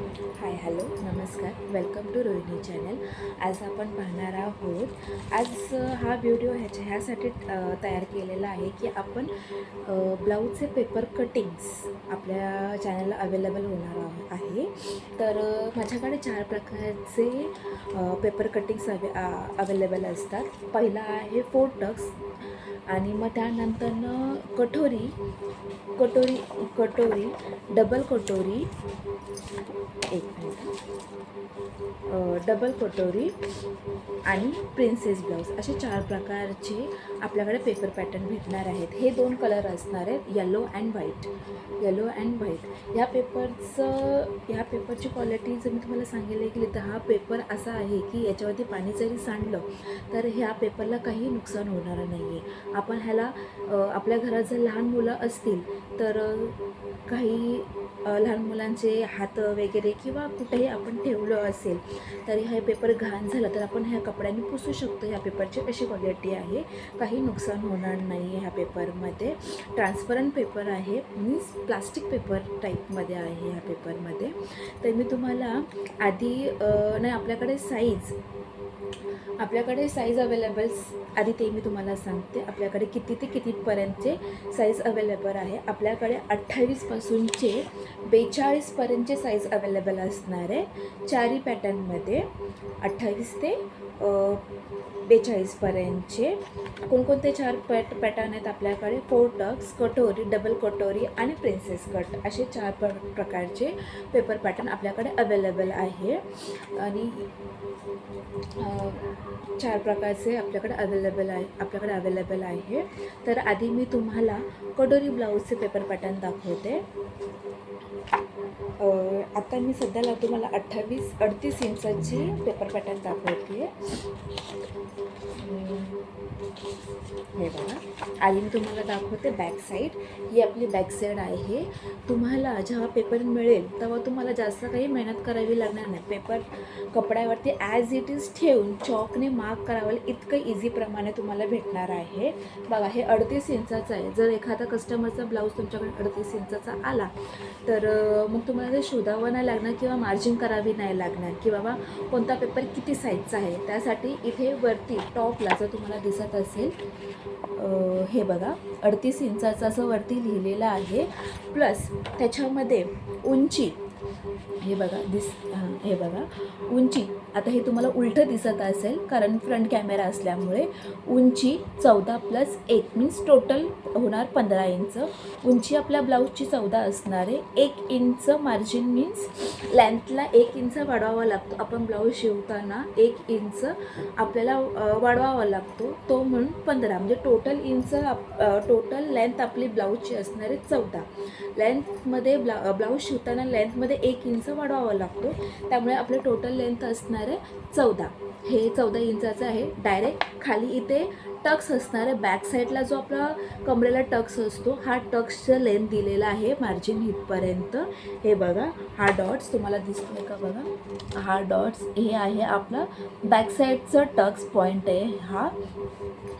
Hi hello नमस्कार, welcome to Rohini channel. आज आपण पाहणार आहोत. आज हा व्हिडिओ ह्यासाठी तयार केलेला आहे की आपण ब्लाऊजचे पेपर कटिंग्स आपल्या चॅनलला अवेलेबल होणार आहे. तर माझ्याकडे 4 प्रकारचे पेपर कटिंग्स अवेलेबल असतात. पहिला आहे 4 टक्स आणि मग त्यानंतरनं कटोरी, डबल कटोरी, एक मिनिट, डबल कटोरी आणि प्रिन्सेस ब्लाऊज असे 4 प्रकारचे आपल्याकडे पेपर पॅटर्न भेटणार आहेत. हे 2 कलर असणार आहेत, येलो अँड व्हाईट. ह्या पेपरची क्वालिटी जर मी तुम्हाला सांगितलं की तर हा पेपर असा आहे की याच्यावरती पाणी जरी सांडलं तर ह्या पेपरला काही नुकसान होणार नाही आहे. आपण ह्याला आपल्या घरात जर लहान मुलं असतील तर काही लहान मुलांचे हात वगैरे किंवा कुठेही आपण ठेवलं असेल तरी हे पेपर घाण झालं तर आपण ह्या कपड्याने पुसू शकतो. ह्या पेपरची अशी क्वालिटी आहे, काही नुकसान होणार नाही आहे. ह्या पेपरमध्ये ट्रान्सपरंट पेपर आहे, मीन्स प्लास्टिक पेपर टाईपमध्ये आहे ह्या पेपरमध्ये. तर मी तुम्हाला आधी नाही आपल्याकडे साईज अवेलेबल्स आधी ते मी तुम्हाला सांगते. आपल्याकडे किती ते कितीपर्यंतचे साईज अवेलेबल आहे. आपल्याकडे 28 पासूनचे 42पर्यंतचे साईज अवेलेबल असणार आहे चारी पॅटर्नमध्ये. 28 ते 42पर्यंतचे कोणकोणते 4 पॅटर्न आहेत आपल्याकडे? 4 टक्स, कटोरी, डबल कटोरी आणि प्रिन्सेस कट असे 4 प्रकारचे पेपर पॅटर्न आपल्याकडे अवेलेबल आहे. आणि 4 प्रकारचे आपल्याकडे अवेलेबल आहे. तर आधी मी तुम्हाला कटोरी ब्लाऊजचे पेपर पॅटर्न दाखवते. आता मी सध्याला तुम्हाला 38 इंचाची पेपर पॅटर्न दाखवते. हे बघा, आधी मी तुम्हाला दाखवते बॅक साईड. ही आपली बॅक साईड आहे. तुम्हाला जेव्हा पेपर मिळेल तेव्हा तुम्हाला जास्त काही मेहनत करावी लागणार नाही. पेपर कपड्यावरती ॲज इट इज ठेवून चॉकने मार्क करावं इतकं इझीप्रमाणे तुम्हाला भेटणार आहे. बघा, हे 38 इंचाचं आहे. जर एखादा कस्टमरचा ब्लाऊज तुमच्याकडे 38 इंचाचा आला तर मग तुम्हाला ते शोधावं नाही लागणार किंवा मार्जिन करावी नाही लागणार की बाबा कोणता पेपर किती साईजचा आहे. त्यासाठी इथे वरती टॉपला जर तुम्हाला दिसत असेल हे बघा 38 इंचाचं असं वरती लिहिलेलं आहे. प्लस त्याच्यामध्ये उंची हे बघा उंची. आता हे तुम्हाला उलटं दिसत असेल कारण फ्रंट कॅमेरा असल्यामुळे. उंची 14 + 1 मीन्स टोटल होणार 15 इंच. उंची आपल्या ब्लाऊजची 14 असणार आहे. 1 इंच मार्जिन मीन्स लेंथला 1 इंच वाढवावा लागतो. आपण ब्लाऊज शिवताना 1 इंच आपल्याला वाढवावा लागतो, तो म्हणून 15 म्हणजे टोटल लेंथ आपली ब्लाऊजची असणार आहे 14. लेंथमध्ये ब्लाऊज शिवताना लेंथमध्ये 1 इंच वाढवावा लागतो, त्यामुळे आपलं टोटल लेंथ असणार आहे 14. हे 14 इंचाचं आहे. डायरेक्ट खाली इथे टक्स असणार आहे. बॅक साईडला जो आपला कमरेला टक्स असतो हा टक्सचं लेंथ दिलेला आहे मार्जिन इथपर्यंत. हे बघा, हा डॉट्स तुम्हाला दिसतोय का? बघा, हा डॉट्स हे आहे आपलं बॅक साईडचं टक्स पॉईंट आहे हा.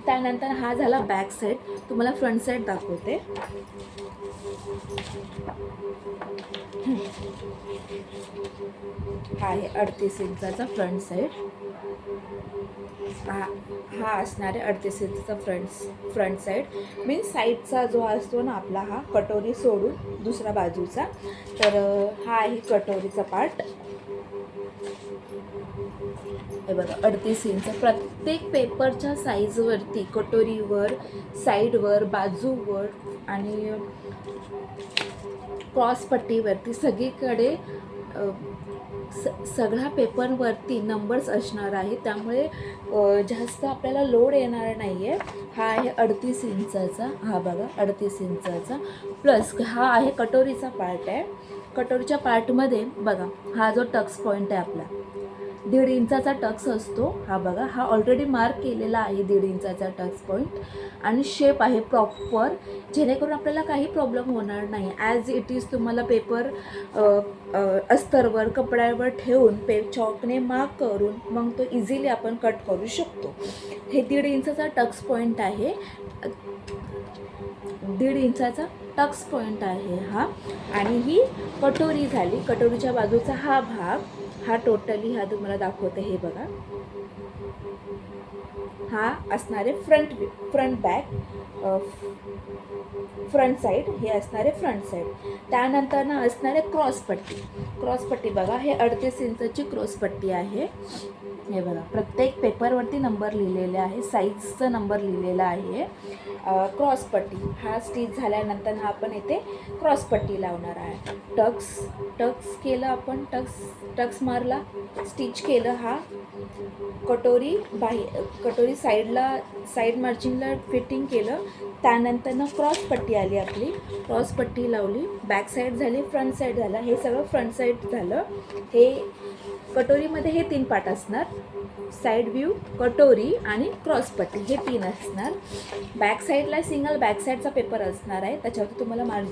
त्यानंतर हा झाला बॅक साईड. तुम्हाला फ्रंट साईड दाखवते. हा आहे 38 इंचाचा फ्रंट साईड. हा असणार आहे 38 इंचाचा फ्रंट साईड. मीन्स साईडचा जो असतो ना आपला, हा कटोरी सोडून दुसरा बाजूचा. तर हा आहे कटोरीचा पार्ट. हे बघा 38 इंच. प्रत्येक पेपरच्या साईजवरती कटोरीवर, साईडवर, बाजूवर आणि क्रॉसपट्टीवरती सगळीकडे सगळ्या पेपरवरती नंबर्स असणार आहे, त्यामुळे जास्त आपल्याला लोड येणार नाही आहे. हा आहे 38 इंचाचा. हा बघा 38 इंचाचा. प्लस हा आहे कटोरीचा पार्ट आहे. कटोरीच्या पार्टमध्ये बघा हा जो टक्स पॉईंट आहे आपला 1.5 इंचाचा टक्स असतो. हा बघा, हा ऑलरेडी मार्क केलेला आहे 1.5 इंचाचा टक्स पॉईंट. आणि शेप आहे प्रॉपर, जेणेकरून आपल्याला काही प्रॉब्लेम होणार नाही. ॲज इट इज तुम्हाला पेपर अस्तरवर कपड्यावर ठेवून चॉकने मार्क करून मग तो इझिली आपण कट करू शकतो. हे 1.5 इंचाचा टक्स पॉईंट आहे. 1.5 इंचाचा टक्स पॉईंट आहे हा. आणि ही कटोरी झाली. कटोरीच्या बाजूचा हा भाग, हा टोटली हा तुम्हाला दाखवते. हे बघा, हा असणारे फ्रंट बॅक, फ्रंट साईड, हे असणारे फ्रंट साईड. त्यानंतर ना असणारे क्रॉसपट्टी बघा, हे 38 इंचाची क्रॉसपट्टी आहे. हे बघा, प्रत्येक पेपरवरती नंबर लिहिलेले आहे, साईजचा नंबर लिहिलेला आहे. क्रॉसपट्टी हा स्टिच झाल्यानंतर हा आपण इथे क्रॉसपट्टी लावणार आहे. टक्स केलं आपण, टक्स मारला, स्टिच केलं, हा कटोरी साईड मार्जिनला फिटिंग केलं. त्यानंतर क्रॉसपट्टी आली आपली, क्रॉसपट्टी लावली, बॅक साईड झाली, फ्रंट साईड झाला. हे सगळं फ्रंट साईड झालं. हे कटोरीमध्ये हे 3 पार्ट असणार, साईड व्ह्यू, कटोरी आणि क्रॉसपट्टी, हे 3 असणार. बॅक साईडला सिंगल बॅक साईडचा पेपर असणार आहे. त्याच्यावरती तुम्हाला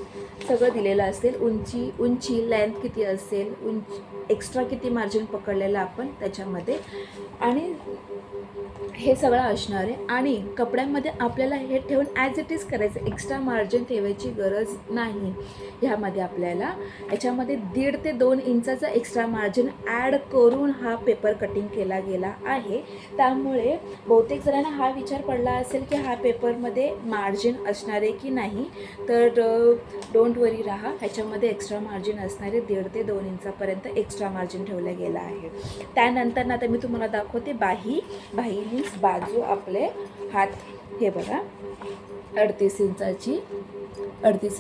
सगळं दिलेलं असेल, उंची लेंथ किती असेल, एक्स्ट्रा किती मार्जिन पकडलेलं आपण त्याच्यामध्ये, आणि हे सगळं असणार आहे. आणि कपड्यांमध्ये आपल्याला हे ठेवून ॲज इट इज करायचं, एक्स्ट्रा मार्जिन ठेवायची गरज नाही. ह्यामध्ये आपल्याला याच्यामध्ये 1.5 ते 2 इंचाचा एक्स्ट्रा मार्जिन ॲड करून हा पेपर कटिंग केला गेला आहे. त्यामुळे बहुतेक जणांना हा विचार पडला असेल की हा पेपरमध्ये मार्जिन असणार आहे की नाही, तर डोंट वरी राहा, ह्याच्यामध्ये एक्स्ट्रा मार्जिन असणारे 1.5 ते 2 इंचापर्यंत एक्स्ट्रा मार्जिन ठेवलं गेलं आहे. त्यानंतर आता मी तुम्हाला दाखवते बाही मीन्स बाजू, आपले हात. हे बघा, 38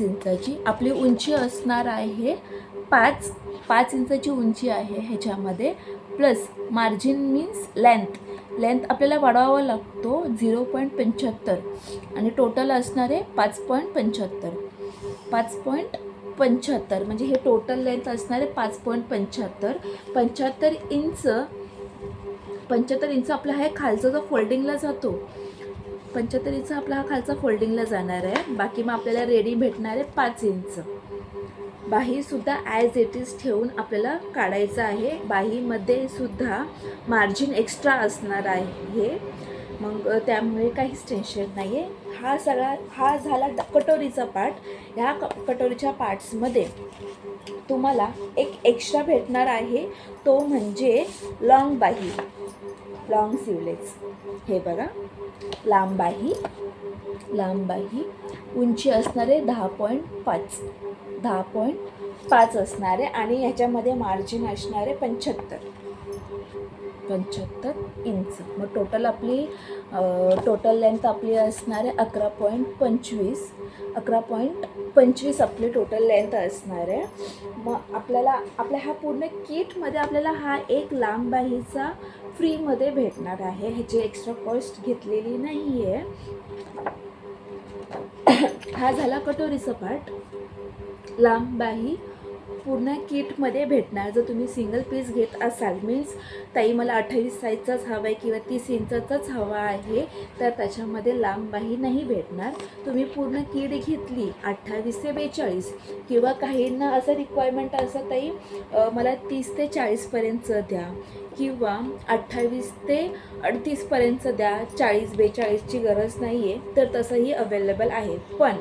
इंचाची आपली उंची असणार आहे, 5 इंचाची उंची आहे ह्याच्यामध्ये. प्लस मार्जिन मीन्स लेंथ आपल्याला वाढवावा लागतो 0.75, आणि टोटल असणारे 5.75 म्हणजे हे टोटल लेंथ असणारे 5.75. 75 इंच आपला हा खालचा जो फोल्डिंगला जातो, 75 इंच आपला हा खालचा फोल्डिंगला जाणार आहे. बाकी मग आपल्याला रेडी भेटणार आहे 5 इंच. बाहीसुद्धा ॲज इट इज ठेवून आपल्याला काढायचं आहे. बाहीमध्ये सुद्धा मार्जिन एक्स्ट्रा असणार आहे, मग त्यामुळे काहीच टेन्शन नाही आहे. हा झाला कटोरीचा पार्ट. ह्या कटोरीच्या पार्ट्समध्ये तुम्हाला एक एक्स्ट्रा भेटणार आहे, तो म्हणजे लॉंग स्लीवलेस. हे बघा, लांब बाही, उंची असणारे 10.5 असणारे, आणि ह्याच्यामध्ये मार्जिन असणारे 75 इंच. मग टोटल लेंथ आपली असणारे 11.25 आपली टोटल लेंथ असणार आहे. मग आपल्या ह्या पूर्ण किटमध्ये आपल्याला हा एक लांब बाहीचा फ्रीमध्ये भेटणार आहे, ह्याची एक्स्ट्रा कॉस्ट घेतलेली नाही आहे. हा झाला कटोरीचा पार्ट. लांब बाही पूर्ण किटमध्ये भेटणार. जर तुम्ही सिंगल पीस घेत असाल, मीन्स ताई मला 28 साईजचाच हवा आहे किंवा 30 इंचाचाच हवा आहे, तर त्याच्यामध्ये लांब बाही नाही भेटणार. तुम्ही पूर्ण किट घेतली 28 ते 42, किंवा काहींना असं रिक्वायरमेंट असं, ताई मला 30 ते 40पर्यंत द्या, किंवा 28 ते 38पर्यंत द्या, 40-42ची गरज नाही आहे, तर तसंही अवेलेबल आहे. पण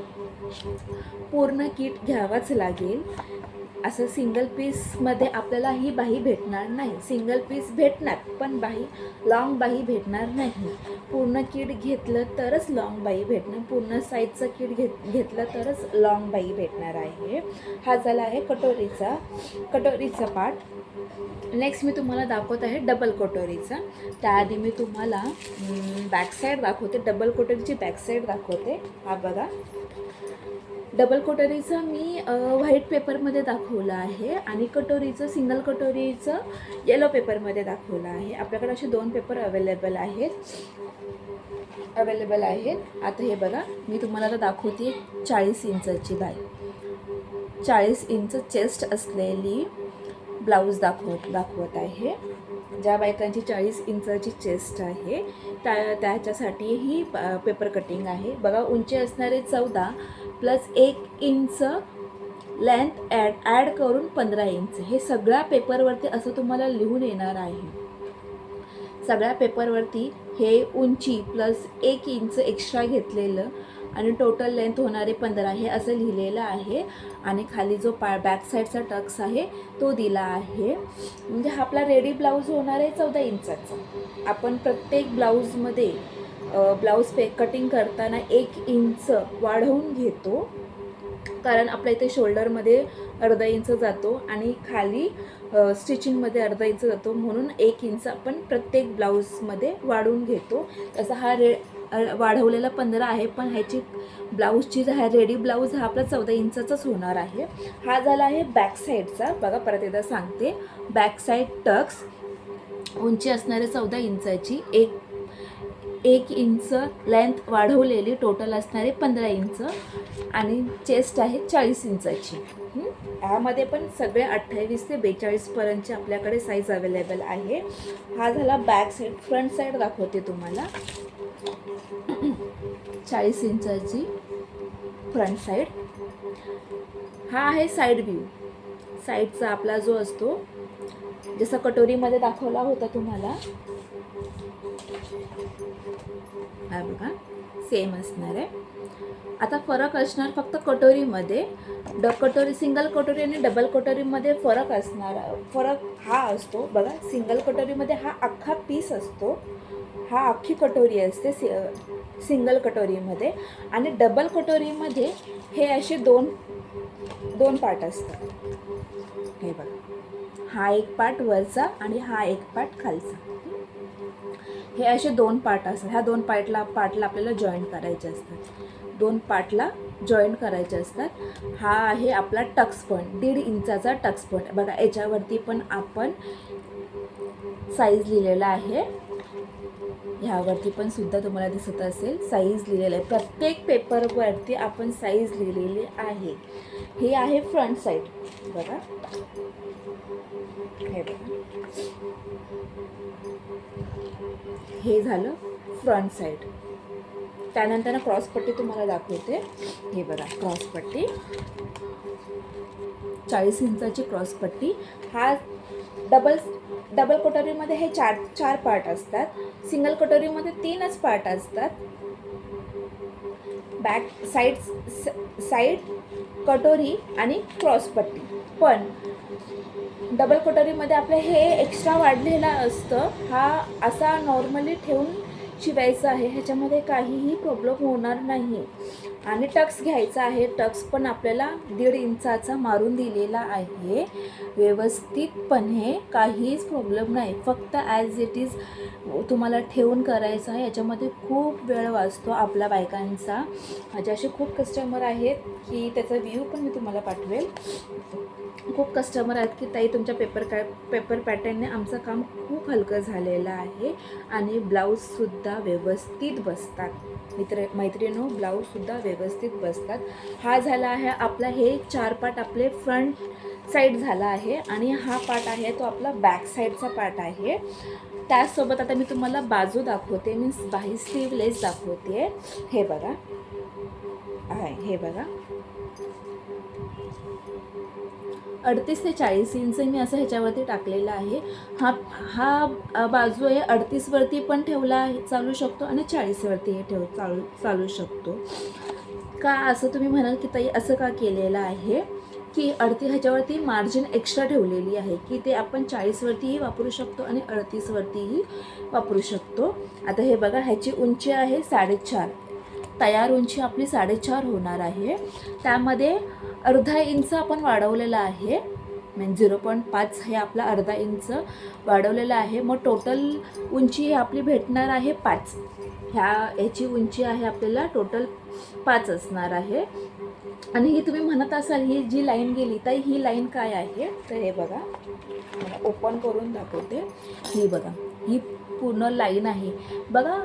पूर्ण किट घ्यावाच लागेल. असं सिंगल पीसमध्ये आपल्याला ही बाही भेटणार नाही. सिंगल पीस भेटणार, पण लॉंग बाही भेटणार नाही. पूर्ण किट घेतलं तरच लॉंग बाही भेटणार, पूर्ण साईजचं किट घेतलं तरच लॉंग बाही भेटणार आहे. हा झाला आहे कटोरीचा पार्ट. नेक्स्ट मी तुम्हाला दाखवत आहे डबल कटोरीचा. त्याआधी मी तुम्हाला बॅकसाईड दाखवते, डबल कटोरीची बॅकसाईड दाखवते. हा बघा, डबल कटोरीचं मी व्हाईट पेपरमध्ये दाखवलं आहे, आणि सिंगल कटोरीचं येलो पेपरमध्ये दाखवलं आहे. आपल्याकडे असे 2 पेपर अवेलेबल आहेत. आता हे बघा, मी तुम्हाला आता दाखवते 40 इंचाची बाही, 40 इंच चेस्ट असलेली ब्लाऊज दाखवत आहे. ज्या बायकांची 40 इंचाची चेस्ट आहे त्याच्यासाठी ही पेपर कटिंग आहे. बघा, उंची असणारे 14 प्लस 1 इंच लेंथ ॲड करून 15 इंच. हे सगळ्या पेपरवरती असं तुम्हाला लिहून येणार आहे. सगळ्या पेपरवरती हे उंची प्लस 1 इंच एक्स्ट्रा घेतलेलं आणि टोटल लेंथ होणारे 15 हे असं लिहिलेलं आहे. आणि खाली जो बॅक साईडचा टक्स आहे तो दिला आहे. म्हणजे हा आपला रेडी ब्लाऊज होणार आहे 14 इंचाचा. आपण प्रत्येक ब्लाऊजमध्ये ब्लाऊज कटिंग करताना 1 इंच वाढवून घेतो, कारण आपल्या इथे शोल्डरमध्ये अर्धा इंच जातो आणि खाली स्टिचिंगमध्ये अर्धा इंच जातो, म्हणून 1 इंच आपण प्रत्येक ब्लाऊजमध्ये वाढवून घेतो. तसा हा वाढवलेला 15 आहे, पण ह्याची ब्लाऊजची हा रेडी ब्लाऊज हा आपला 14 इंचाचाच होणार आहे. हा झाला आहे बॅक साईडचा. बघा परत एकदा सांगते, बॅक साईड टक्स उंची असणारे 14 इंचाची, 1 इंच लेंथ वाढवलेली, टोटल असणारे 15 इंच आणि चेस्ट आहे 40 इंचाची. यामध्ये पण सगळे 28 ते 42 पर्यंतचे आपल्याकडे साईज अवेलेबल आहे. हा झाला बॅक साईड. फ्रंट साईड दाखवते तुम्हाला. 40 इंचाची फ्रंट साईड. हा आहे साईड व्ह्यू. साईडचा आपला जो असतो, जसा कटोरीमध्ये दाखवला होता तुम्हाला, हा बघा सेम असणार आहे. आता फरक असणार फक्त कटोरीमध्ये. कटोरी सिंगल कटोरी आणि डबल कटोरीमध्ये फरक असणार. फरक हा असतो बघा, सिंगल कटोरीमध्ये हा अख्खा पीस असतो, हा अख्खी कटोरी असते सिंगल कटोरीमध्ये. आणि डबल कटोरीमध्ये हे असे दोन पार्ट असतात. हे बघा, हा एक पार्ट वरचा आणि हा एक पार्ट खालचा. हे असे 2 पार्ट असतात. ह्या 2 पार्टला आपल्याला जॉईन करायचे असतात. 2 पार्टला जॉईन करायचे असतात. हा आहे आपला टक्स पॉईंट, 1.5 इंचाचा टक्स पॉईंट. बघा याच्यावरती पण आपण साईज लिहिलेला आहे. ह्यावरती पण सुद्धा तुम्हाला दिसत असेल साईज लिहिलेलं आहे. प्रत्येक पेपरवरती आपण साईज लिहिलेली आहे. हे आहे फ्रंट साईड. बघा हे बघा, हे झालं फ्रंट साईड. त्यानंतर क्रॉसपट्टी तुम्हाला दाखवते. हे बघा क्रॉसपट्टी, 40 इंचाची क्रॉसपट्टी. हा डबल कटोरीमध्ये हे चार पार्ट असतात. सिंगल कटोरीमध्ये 3च पार्ट असतात. बॅक साईड कटोरी आणि क्रॉसपट्टी. पण डबल कटोरीमध्ये आपलं हे एक्स्ट्रा वाढलेलं असतं. हा असा नॉर्मली ठेवून शिवायचा आहे, ह्याच्यामध्ये काहीही प्रॉब्लेम होणार नाही. आणि टक्स घ्यायचा आहे. टक्स पण आपल्याला 1.5 इंचाचा मारून दिलेला आहे व्यवस्थितपणे, काहीच प्रॉब्लेम नाही. फक्त ॲज इट इज तुम्हाला ठेवून करायचं आहे. याच्यामध्ये खूप वेळ वाचतो आपल्या बायकांचा. माझे असे खूप कस्टमर आहेत की त्याचा व्ह्यू पण मी तुम्हाला पाठवेल. खूप कस्टमर आहेत की ताई तुमच्या पेपर पॅटर्नने आमचं काम खूप हलकं झालेलं आहे आणि ब्लाऊजसुद्धा व्यवस्थित बसतात. मैत्रिणींनो, ब्लाऊजसुद्धा व्यवस्थित बसतात. हा झाला आहे आपला, हे 4 पार्ट आपले फ्रंट साईड झाला आहे. आणि हा पार्ट आहे तो आपला बॅक साईडचा पार्ट आहे. त्याचसोबत आता मी तुम्हाला बाजू दाखवते, मीन्स बाही स्लीवलेस दाखवते. हे बघा आहे, हे बघा 38 ते 40 इंच मी असं ह्याच्यावरती टाकलेलं आहे. हा बाजू आहे 38 वरती पण ठेवला चालू शकतो आणि 40 वरती हे चालू शकतो. का असं तुम्ही म्हणाल की ताई असं का केलेलं आहे, की 38 ह्याच्यावरती मार्जिन एक्स्ट्रा ठेवलेली आहे की ते आपण 40 वरतीही वापरू शकतो आणि 38 वरतीही वापरू शकतो. आता हे बघा, ह्याची उंची आहे 4.5. तयार उंची आपली 4.5 होणार आहे. त्यामध्ये अर्धा इंच आपण वाढवलेला आहे, म्हणजे 0.5 हे आपला अर्धा इंच वाढवलेला आहे. मग टोटल उंची आपली भेटणार आहे 5. याची उंची आहे आपल्याला टोटल 5 असणार आहे. आणि ही तुम्ही म्हणत असाल ही जी लाईन गेली ताई ही लाईन काय आहे, तर हे बघा मला ओपन करून दाखवते. ही बघा, ही पूर्ण लाईन आहे बघा.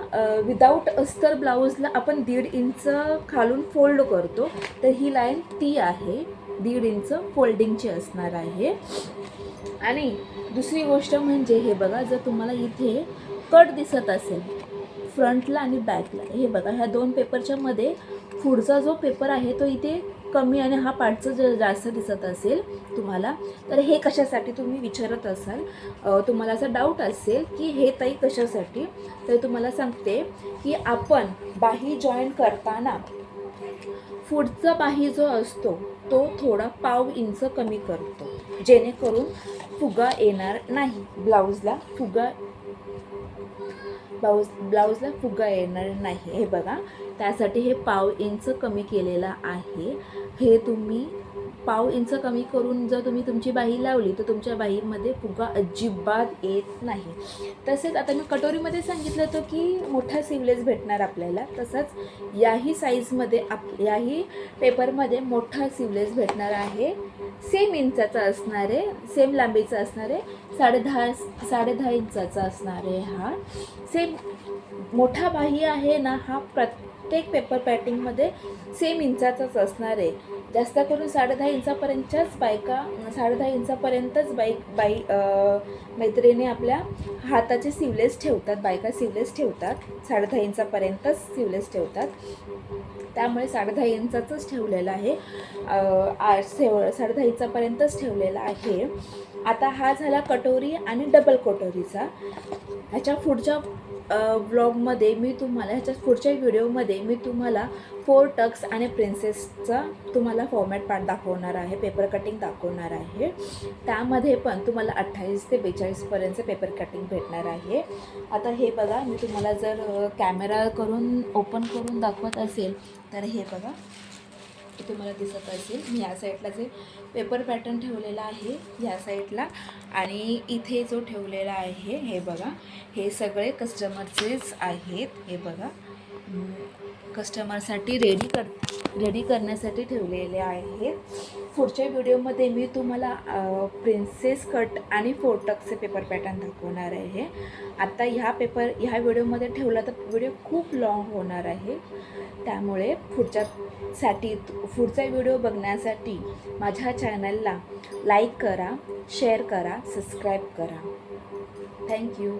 विदाऊट अस्तर ब्लाऊजला आपण 1.5 इंच खालून फोल्ड करतो, तर ही लाईन ती आहे, 1.5 इंच फोल्डिंगची असणार आहे. आणि दुसरी गोष्ट म्हणजे हे बघा, जर तुम्हाला इथे कट दिसत असेल फ्रंटला आणि बॅकला, हे बघा ह्या 2 पेपरच्या मध्ये पुढचा जो पेपर आहे तो इथे कमी आणि हा पार्टचं जर जास्त दिसत असेल तुम्हाला, तर हे कशासाठी तुम्ही विचारत असाल, तुम्हाला असा डाऊट असेल की हे ताई कशासाठी, तर तुम्हाला सांगते की आपण बाही जॉईन करताना पुढचा बाही जो असतो तो थोडा पाव इंच कमी करतो, जेणेकरून फुगा येणार नाही ब्लाऊजला, ब्लाऊजला फुगा येणार नाही. हे बघा, त्यासाठी हे पाव इंच कमी केलेलं आहे. हे तुम्ही पाव इंच कमी करून जर तुम्ही तुमची बाही लावली तर तुमच्या बाहीमध्ये फुगा अजिबात येत नाही. तसेच आता मी कटोरीमध्ये सांगितलं होतं की मोठा सिवलेस भेटणार आपल्याला, तसंच याही साईजमध्ये याही पेपरमध्ये मोठा सिवलेस भेटणार आहे. सेम इंचाचा असणार आहे, सेम लांबीचा असणार आहे, 10.5 इंचाचा असणार आहे. हा सेम मोठा बाही आहे ना, हा प्रत्येक पेपर पॅटिंगमध्ये सेम इंचाचाच असणार आहे. जास्त करून 10.5 इंचापर्यंतच्याच 10.5 इंचापर्यंतच मैत्रिणी आपल्या हाताचे सिवलेस ठेवतात, बायका सिवलेस ठेवतात, 10.5 इंचापर्यंतच सिवलेस ठेवतात. त्यामुळे 10.5 इंचाचंच ठेवलेलं आहे, 10.5 इंचापर्यंतच ठेवलेला आहे. आता हा झाला कटोरी आणि डबल कटोरीचा. ह्याच्या पुढच्या ब्लॉगमध्ये मी तुम्हाला, ह्याच्या पुढच्या व्हिडिओमध्ये मी तुम्हाला 4 टक्स आणि प्रिन्सेसचा तुम्हाला फॉर्मॅट पार्ट दाखवणार आहे, पेपर कटिंग दाखवणार आहे. त्यामध्ये पण तुम्हाला 28 ते 42पर्यंत पेपर कटिंग भेटणार आहे. आता हे बघा, मी तुम्हाला जर कॅमेरा करून ओपन करून दाखवत असेल तर हे बघा, तुम्हाला दिसत असेल. मी या साईडला जे पेपर पॅटर्न ठेवलेला आहे या साईडला, आणि इथे जो ठेवलेला आहे हे बघा, हे सगळे कस्टमरचेच आहेत. हे बघा, कस्टमरसाठी रेडी करण्यासाठी ठेवलेले आहेत. पुढच्या व्हिडिओमध्ये मी तुम्हाला प्रिन्सेस कट आणि 4 टक्सचे पेपर पॅटर्न दाखवणार आहे. आता ह्या व्हिडिओमध्ये ठेवला तर व्हिडिओ खूप लाँग होणार आहे, त्यामुळे पुढचा व्हिडिओ बघण्यासाठी माझ्या चॅनलला लाईक करा, शेअर करा, सबस्क्राईब करा. थँक्यू.